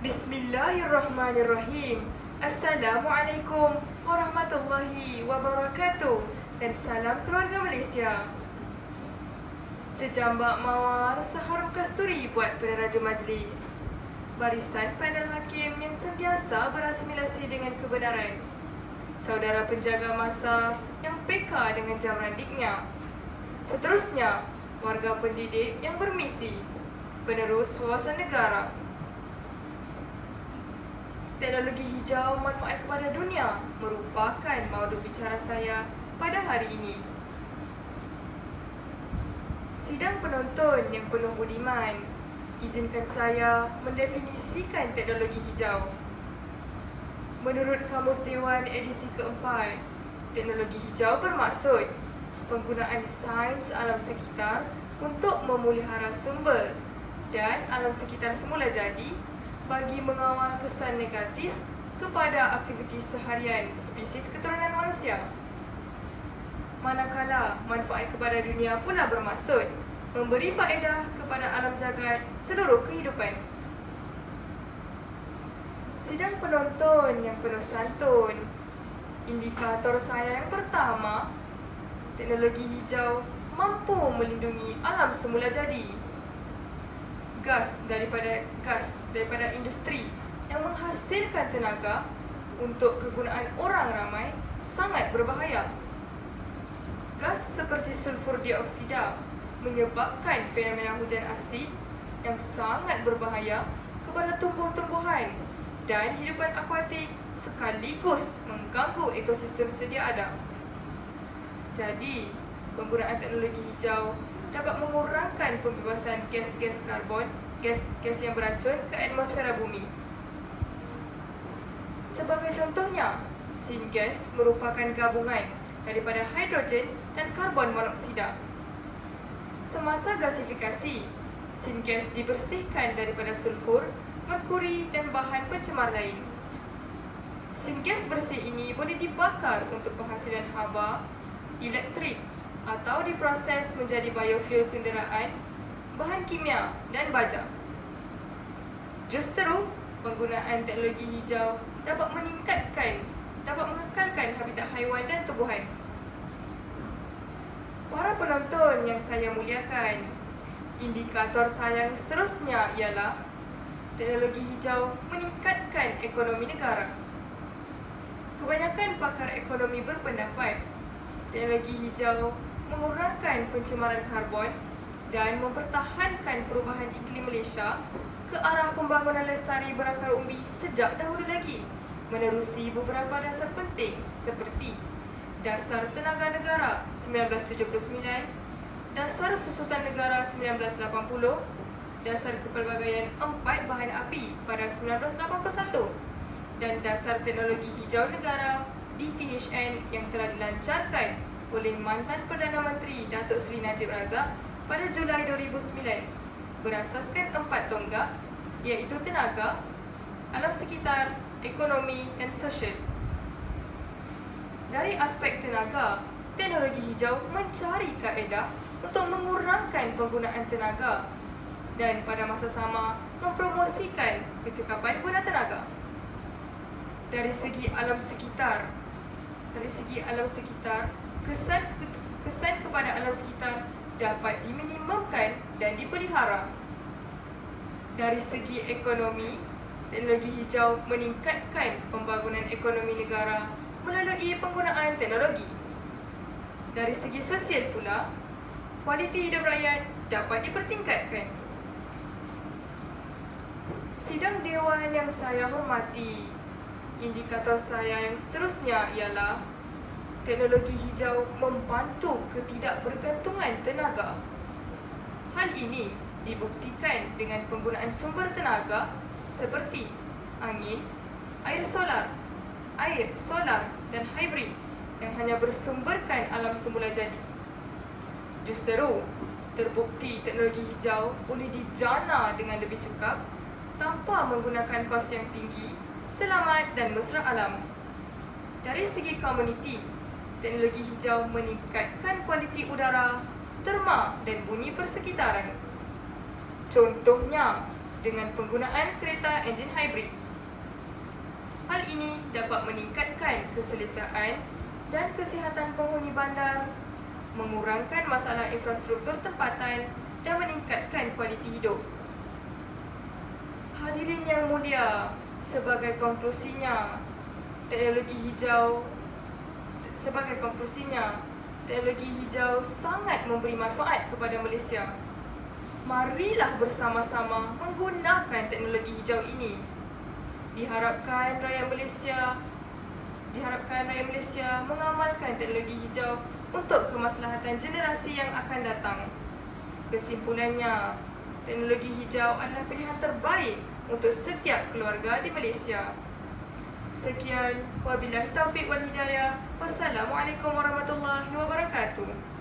Bismillahirrahmanirrahim. Assalamualaikum warahmatullahi wabarakatuh dan salam keluarga Malaysia. Sejambak mawar seharum kasturi buat peneraja majlis. Barisan panel hakim yang sentiasa berasimilasi dengan kebenaran. Saudara penjaga masa yang peka dengan jam randiknya. Seterusnya, warga pendidik yang bermisi, penerus wawasan negara. Teknologi hijau manfaat kepada dunia merupakan maudhu bicara saya pada hari ini. Sidang penonton yang penuh budiman, izinkan saya mendefinisikan teknologi hijau. Menurut Kamus Dewan edisi keempat, teknologi hijau bermaksud penggunaan sains alam sekitar untuk memelihara sumber dan alam sekitar semula jadi bagi mengawal kesan negatif kepada aktiviti seharian spesies keturunan manusia. Manakala manfaat kepada dunia pula bermaksud memberi faedah kepada alam jagat seluruh kehidupan. Sidang penonton yang penuh santun, indikator saya yang pertama, teknologi hijau mampu melindungi alam semula jadi. Gas daripada industri yang menghasilkan tenaga untuk kegunaan orang ramai sangat berbahaya. Gas seperti sulfur dioksida menyebabkan fenomena hujan asid yang sangat berbahaya kepada tumbuh-tumbuhan dan hidupan akuatik sekaligus mengganggu ekosistem sedia ada. Jadi, penggunaan teknologi hijau dapat mengurangkan pembebasan gas-gas karbon, gas yang beracun ke atmosfera bumi. Sebagai contohnya, syngas merupakan gabungan daripada hidrogen dan karbon monoksida. Semasa gasifikasi, syngas dibersihkan daripada sulfur, merkuri dan bahan pencemar lain. Syngas bersih ini boleh dibakar untuk penghasilan haba, elektrik atau diproses menjadi biofuel kenderaan, bahan kimia dan baja. Justeru, penggunaan teknologi hijau dapat mengekalkan habitat haiwan dan tumbuhan. Para penonton yang saya muliakan, indikator saya yang seterusnya ialah teknologi hijau meningkatkan ekonomi negara. Kebanyakan pakar ekonomi berpendapat teknologi hijau mengurangkan pencemaran karbon dan mempertahankan perubahan iklim Malaysia ke arah pembangunan lestari berakar umbi sejak dahulu lagi, menerusi beberapa dasar penting seperti Dasar Tenaga Negara 1979, Dasar Susutan Negara 1980, Dasar Kepelbagaian 4 Bahan Api pada 1981 dan Dasar Teknologi Hijau Negara DTHN yang telah dilancarkan oleh mantan Perdana Menteri Datuk Seri Najib Razak pada Julai 2009 berasaskan 4 tonggak iaitu tenaga, alam sekitar, ekonomi dan sosial. Dari aspek tenaga, teknologi hijau mencari kaedah untuk mengurangkan penggunaan tenaga dan pada masa sama mempromosikan kecekapan guna tenaga. Dari segi alam sekitar, kesan kepada alam sekitar dapat diminimumkan dan dipelihara. Dari segi ekonomi, teknologi hijau meningkatkan pembangunan ekonomi negara melalui penggunaan teknologi. Dari segi sosial pula, kualiti hidup rakyat dapat dipertingkatkan. Sidang Dewan yang saya hormati, indikator saya yang seterusnya ialah teknologi hijau membantu ketidakbergantungan tenaga. Hal ini dibuktikan dengan penggunaan sumber tenaga seperti angin, air solar dan hibrid yang hanya bersumberkan alam semula jadi. Justeru, terbukti teknologi hijau boleh dijana dengan lebih cekap tanpa menggunakan kos yang tinggi, selamat dan mesra alam. Dari segi komuniti, teknologi hijau meningkatkan kualiti udara, terma dan bunyi persekitaran. Contohnya, dengan penggunaan kereta enjin hybrid. Hal ini dapat meningkatkan keselesaan dan kesihatan penghuni bandar, mengurangkan masalah infrastruktur tempatan dan meningkatkan kualiti hidup. Hadirin yang mulia, sebagai konklusinya, teknologi hijau sangat memberi manfaat kepada Malaysia. Marilah bersama-sama menggunakan teknologi hijau ini. Diharapkan rakyat Malaysia mengamalkan teknologi hijau untuk kemaslahatan generasi yang akan datang. Kesimpulannya, teknologi hijau adalah pilihan terbaik untuk setiap keluarga di Malaysia. Sekian, wabillahi taufiq wal hidayah. Wassalamualaikum warahmatullahi wabarakatuh.